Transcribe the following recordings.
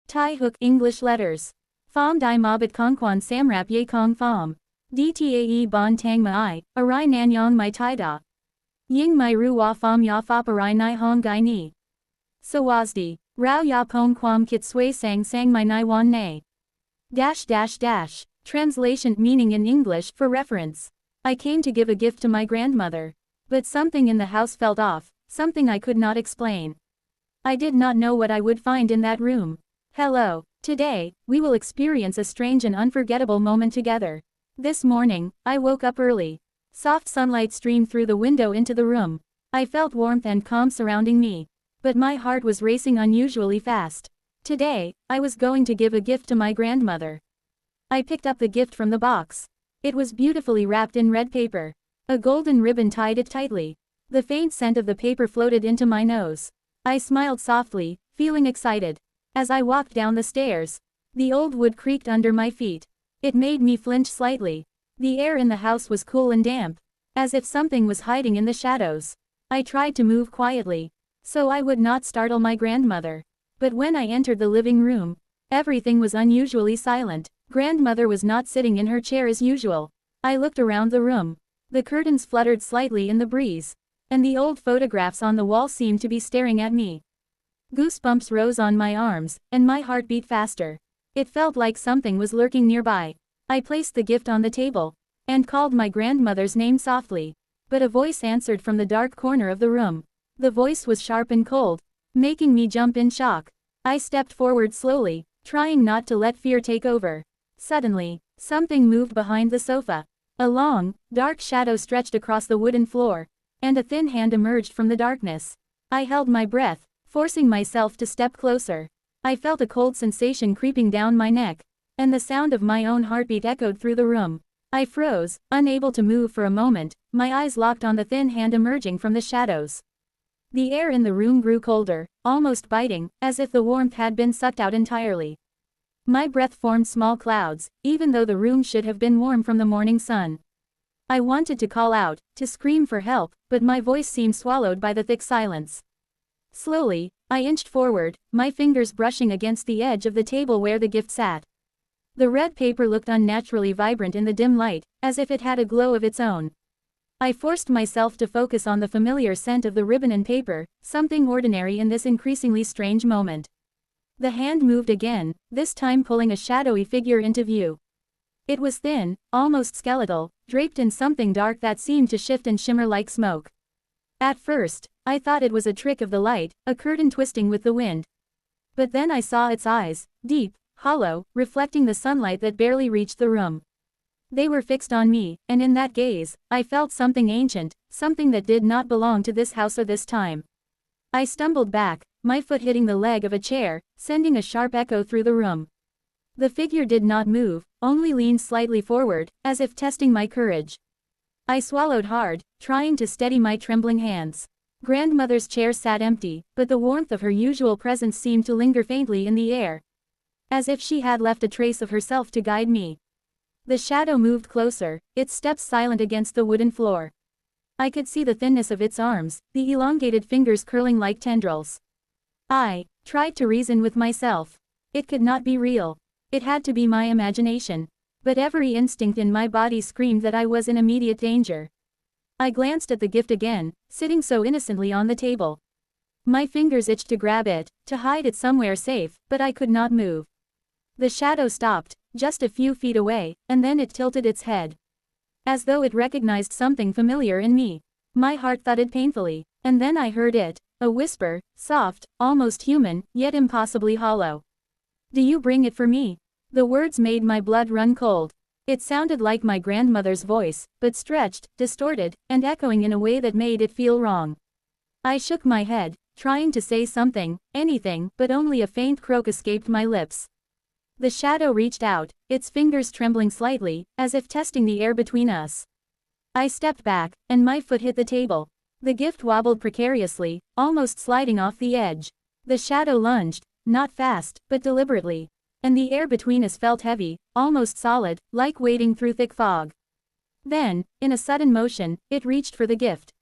Thai hook English letters. Phom Dai Mobit Kongkwan Samrap Ye Kong Phom. Dtae Bon Tang Mai, Arai Nanyang Mai Tai Da. Ying Mai Ru Wa Phom Ya Phop Arai Nai Hong Gai Ni. Sawasdi, Rao Ya Pong Kwam Kit Sway Sang Sang Mai Nai Wan Nay. Translation meaning in English for reference. I came to give a gift to my grandmother. But something in the house felt off, something I could not explain. I did not know what I would find in that room. Hello, today, we will experience a strange and unforgettable moment together. This morning, I woke up early. Soft sunlight streamed through the window into the room. I felt warmth and calm surrounding me. But my heart was racing unusually fast. Today, I was going to give a gift to my grandmother. I picked up the gift from the box. It was beautifully wrapped in red paper. A golden ribbon tied it tightly. The faint scent of the paper floated into my nose. I smiled softly, feeling excited. As I walked down the stairs, the old wood creaked under my feet. It made me flinch slightly. The air in the house was cool and damp, as if something was hiding in the shadows. I tried to move quietly, so I would not startle my grandmother. But when I entered the living room, everything was unusually silent. Grandmother was not sitting in her chair as usual. I looked around the room. The curtains fluttered slightly in the breeze, and the old photographs on the wall seemed to be staring at me. Goosebumps rose on my arms, and my heart beat faster. It felt like something was lurking nearby. I placed the gift on the table, and called my grandmother's name softly. But a voice answered from the dark corner of the room. The voice was sharp and cold, making me jump in shock. I stepped forward slowly, trying not to let fear take over. Suddenly, something moved behind the sofa. A long, dark shadow stretched across the wooden floor, and a thin hand emerged from the darkness. I held my breath, forcing myself to step closer. I felt a cold sensation creeping down my neck, and the sound of my own heartbeat echoed through the room. I froze, unable to move for a moment, my eyes locked on the thin hand emerging from the shadows. The air in the room grew colder, almost biting, as if the warmth had been sucked out entirely. My breath formed small clouds, even though the room should have been warm from the morning sun. I wanted to call out, to scream for help, but my voice seemed swallowed by the thick silence. Slowly, I inched forward, my fingers brushing against the edge of the table where the gift sat. The red paper looked unnaturally vibrant in the dim light, as if it had a glow of its own. I forced myself to focus on the familiar scent of the ribbon and paper, something ordinary in this increasingly strange moment. The hand moved again, this time pulling a shadowy figure into view. It was thin, almost skeletal, draped in something dark that seemed to shift and shimmer like smoke. At first, I thought it was a trick of the light, a curtain twisting with the wind. But then I saw its eyes, deep, hollow, reflecting the sunlight that barely reached the room. They were fixed on me, and in that gaze, I felt something ancient, something that did not belong to this house or this time. I stumbled back, my foot hitting the leg of a chair, sending a sharp echo through the room. The figure did not move, only leaned slightly forward, as if testing my courage. I swallowed hard, trying to steady my trembling hands. Grandmother's chair sat empty, but the warmth of her usual presence seemed to linger faintly in the air, as if she had left a trace of herself to guide me. The shadow moved closer, its steps silent against the wooden floor. I could see the thinness of its arms, the elongated fingers curling like tendrils. I tried to reason with myself. It could not be real. It had to be my imagination. But every instinct in my body screamed that I was in immediate danger. I glanced at the gift again, sitting so innocently on the table. My fingers itched to grab it, to hide it somewhere safe, but I could not move. The shadow stopped, just a few feet away, and then it tilted its head, as though it recognized something familiar in me. My heart thudded painfully, and then I heard it, a whisper, soft, almost human, yet impossibly hollow. "Do you bring it for me?" The words made my blood run cold. It sounded like my grandmother's voice, but stretched, distorted, and echoing in a way that made it feel wrong. I shook my head, trying to say something, anything, but only a faint croak escaped my lips. The shadow reached out, its fingers trembling slightly, as if testing the air between us. I stepped back, and my foot hit the table. The gift wobbled precariously, almost sliding off the edge. The shadow lunged, not fast, but deliberately, and the air between us felt heavy, almost solid, like wading through thick fog. Then, in a sudden motion, it reached for the gift.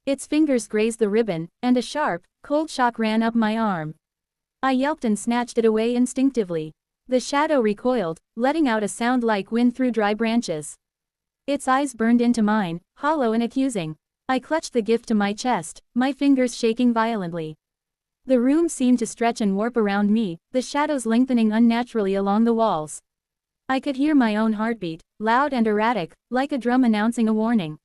Its fingers grazed the ribbon, and a sharp, cold shock ran up my arm. I yelped and snatched it away instinctively. The shadow recoiled, letting out a sound like wind through dry branches. Its eyes burned into mine, hollow and accusing. I clutched the gift to my chest, my fingers shaking violently. The room seemed to stretch and warp around me, the shadows lengthening unnaturally along the walls. I could hear my own heartbeat, loud and erratic, like a drum announcing a warning.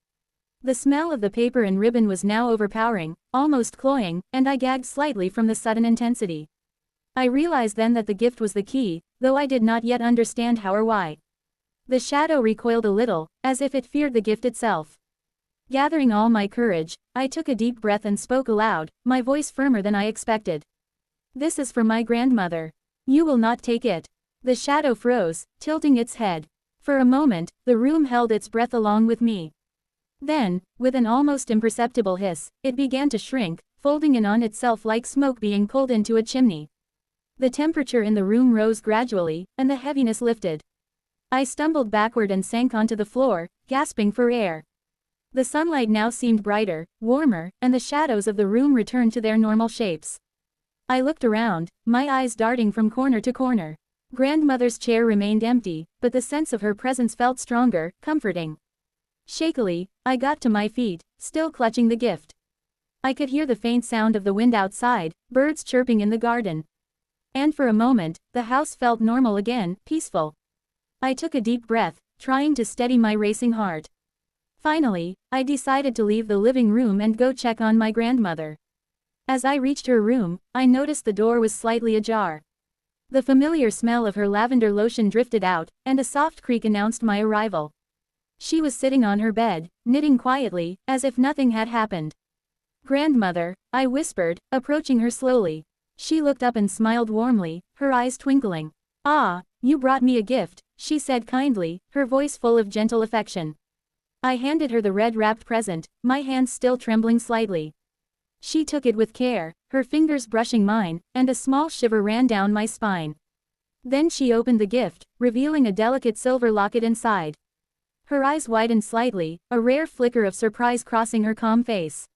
The smell of the paper and ribbon was now overpowering, almost cloying, and I gagged slightly from the sudden intensity. I realized then that the gift was the key, though I did not yet understand how or why. The shadow recoiled a little, as if it feared the gift itself. Gathering all my courage, I took a deep breath and spoke aloud, my voice firmer than I expected. "This is for my grandmother. You will not take it." The shadow froze, tilting its head. For a moment, the room held its breath along with me. Then, with an almost imperceptible hiss, it began to shrink, folding in on itself like smoke being pulled into a chimney. The temperature in the room rose gradually, and the heaviness lifted. I stumbled backward and sank onto the floor, gasping for air. The sunlight now seemed brighter, warmer, and the shadows of the room returned to their normal shapes. I looked around, my eyes darting from corner to corner. Grandmother's chair remained empty, but the sense of her presence felt stronger, comforting. Shakily, I got to my feet, still clutching the gift. I could hear the faint sound of the wind outside, birds chirping in the garden. And for a moment, the house felt normal again, peaceful. I took a deep breath, trying to steady my racing heart. Finally, I decided to leave the living room and go check on my grandmother. As I reached her room, I noticed the door was slightly ajar. The familiar smell of her lavender lotion drifted out, and a soft creak announced my arrival. She was sitting on her bed, knitting quietly, as if nothing had happened. "Grandmother," I whispered, approaching her slowly. She looked up and smiled warmly, her eyes twinkling. "Ah, you brought me a gift," she said kindly, her voice full of gentle affection. I handed her the red-wrapped present, my hands still trembling slightly. She took it with care, her fingers brushing mine, and a small shiver ran down my spine. Then she opened the gift, revealing a delicate silver locket inside. Her eyes widened slightly, a rare flicker of surprise crossing her calm face.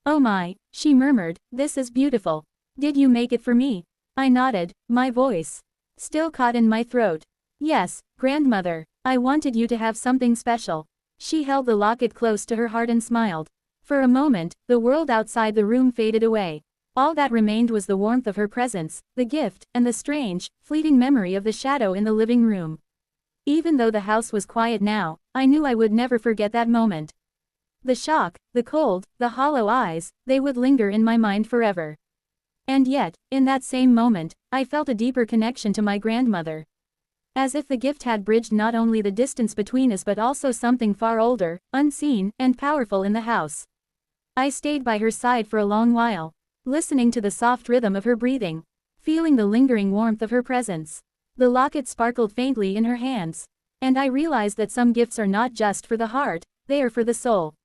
"Oh my," she murmured, "this is beautiful. Did you make it for me?" I nodded, my voice still caught in my throat. "Yes, grandmother. I wanted you to have something special." She held the locket close to her heart and smiled. For a moment, the world outside the room faded away. All that remained was the warmth of her presence, the gift, and the strange, fleeting memory of the shadow in the living room. Even though the house was quiet now, I knew I would never forget that moment. The shock, the cold, the hollow eyes, they would linger in my mind forever. And yet, in that same moment, I felt a deeper connection to my grandmother. As if the gift had bridged not only the distance between us but also something far older, unseen, and powerful in the house. I stayed by her side for a long while, listening to the soft rhythm of her breathing, feeling the lingering warmth of her presence. The locket sparkled faintly in her hands. And I realized that some gifts are not just for the heart, they are for the soul.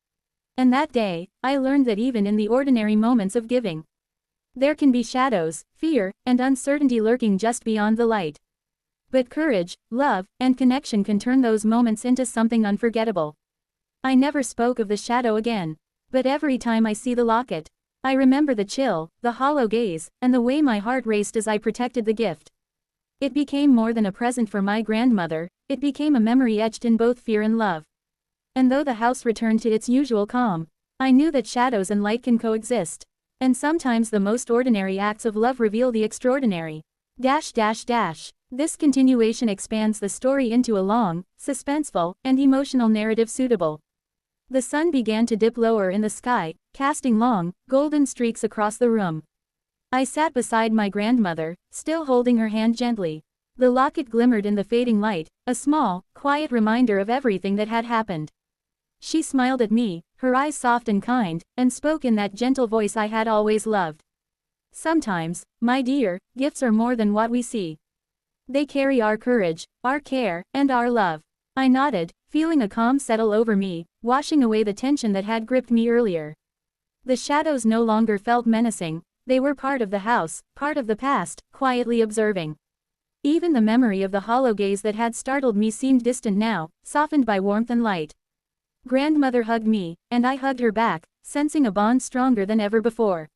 And that day, I learned that even in the ordinary moments of giving, there can be shadows, fear, and uncertainty lurking just beyond the light. But courage, love, and connection can turn those moments into something unforgettable. I never spoke of the shadow again. But every time I see the locket, I remember the chill, the hollow gaze, and the way my heart raced as I protected the gift. It became more than a present for my grandmother, it became a memory etched in both fear and love. And though the house returned to its usual calm, I knew that shadows and light can coexist. And sometimes the most ordinary acts of love reveal the extraordinary. This continuation expands the story into a long, suspenseful, and emotional narrative suitable. The sun began to dip lower in the sky, casting long, golden streaks across the room. I sat beside my grandmother, still holding her hand gently. The locket glimmered in the fading light, a small, quiet reminder of everything that had happened. She smiled at me, her eyes soft and kind, and spoke in that gentle voice I had always loved. "Sometimes, my dear, gifts are more than what we see. They carry our courage, our care, and our love." I nodded, feeling a calm settle over me, washing away the tension that had gripped me earlier. The shadows no longer felt menacing, they were part of the house, part of the past, quietly observing. Even the memory of the hollow gaze that had startled me seemed distant now, softened by warmth and light. Grandmother hugged me, and I hugged her back, sensing a bond stronger than ever before.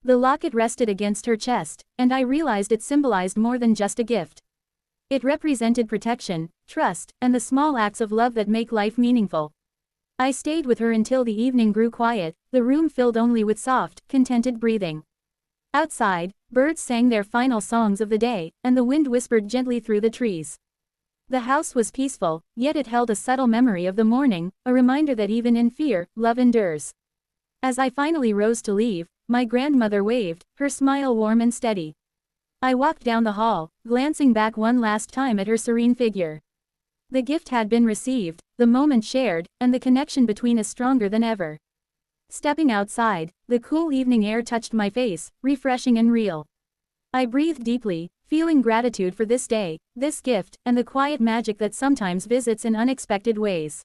The locket rested against her chest, and I realized it symbolized more than just a gift. It represented protection, trust, and the small acts of love that make life meaningful. I stayed with her until the evening grew quiet, the room filled only with soft, contented breathing. Outside, birds sang their final songs of the day, and the wind whispered gently through the trees. The house was peaceful, yet it held a subtle memory of the morning, a reminder that even in fear, love endures. As I finally rose to leave, my grandmother waved, her smile warm and steady. I walked down the hall, glancing back one last time at her serene figure. The gift had been received, the moment shared, and the connection between us stronger than ever. Stepping outside, the cool evening air touched my face, refreshing and real. I breathed deeply, feeling gratitude for this day, this gift, and the quiet magic that sometimes visits in unexpected ways.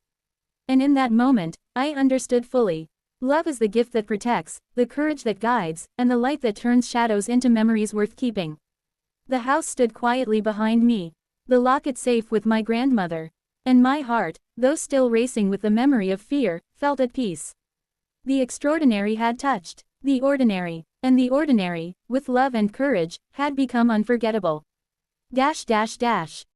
And in that moment, I understood fully. Love is the gift that protects, the courage that guides, and the light that turns shadows into memories worth keeping. The house stood quietly behind me, the locket safe with my grandmother. And my heart, though still racing with the memory of fear, felt at peace. The extraordinary had touched the ordinary, and the ordinary, with love and courage, had become unforgettable.